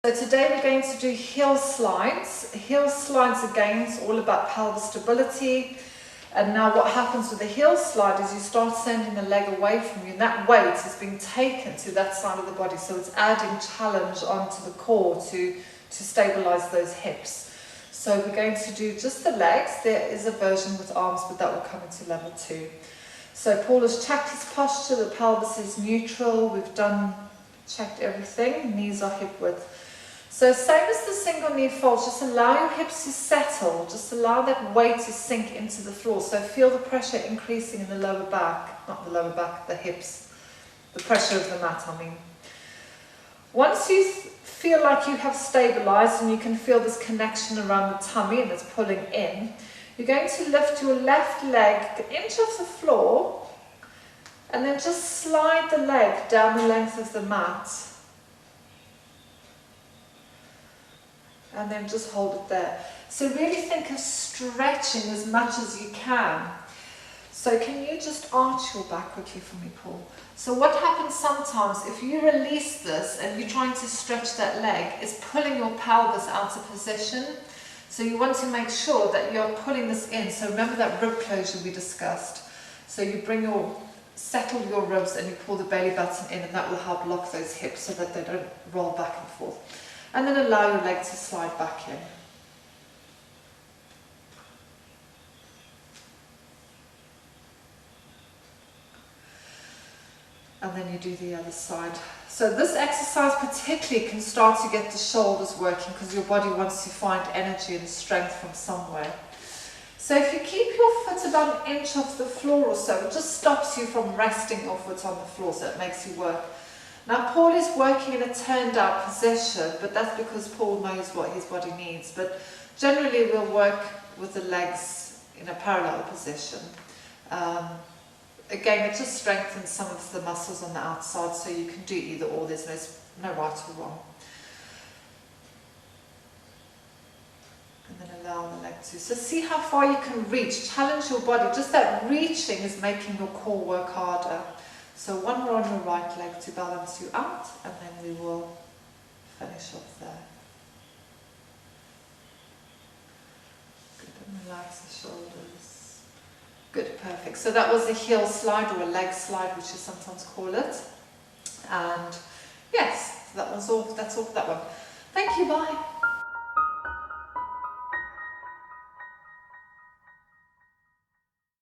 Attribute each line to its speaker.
Speaker 1: So today we're going to do heel slides. Heel slides again is all about pelvis stability. And now what happens with the heel slide is you start sending the leg away from you, and that weight is being taken to that side of the body. So it's adding challenge onto the core to stabilize those hips. So we're going to do just the legs. There is a version with arms, but that will come into level 2. So Paul has checked his posture, the pelvis is neutral. We've checked everything, knees are hip width. So same as the single knee fold, just allow your hips to settle, just allow that weight to sink into the floor. So feel the pressure increasing in the lower back, not the lower back, the hips, the pressure of the mat, I mean. Once you feel like you have stabilized and you can feel this connection around the tummy and it's pulling in, you're going to lift your left leg an inch off the floor and then just slide the leg down the length of the mat. And then just hold it there. So really think of stretching as much as you can. So can you just arch your back quickly for me, Paul? So what happens sometimes, if you release this and you're trying to stretch that leg, is pulling your pelvis out of position. So you want to make sure that you're pulling this in. So remember that rib closure we discussed. So you settle your ribs and you pull the belly button in, and that will help lock those hips so that they don't roll back and forth. And then allow your leg to slide back in. And then you do the other side. So this exercise particularly can start to get the shoulders working because your body wants to find energy and strength from somewhere. So if you keep your foot about an inch off the floor or so, it just stops you from resting your foot on the floor, so it makes you work. Now Paul is working in a turned out position, but that's because Paul knows what his body needs. But generally we'll work with the legs in a parallel position. Again, it just strengthens some of the muscles on the outside, so you can do either or. There's no right or wrong. And then allow the leg to. So see how far you can reach. Challenge your body. Just that reaching is making your core work harder. So one more on your right leg to balance you out, and then we will finish off there. Good, and relax the shoulders. Good, perfect. So that was a heel slide or a leg slide, which you sometimes call it. And yes, that's all for that one. Thank you, bye.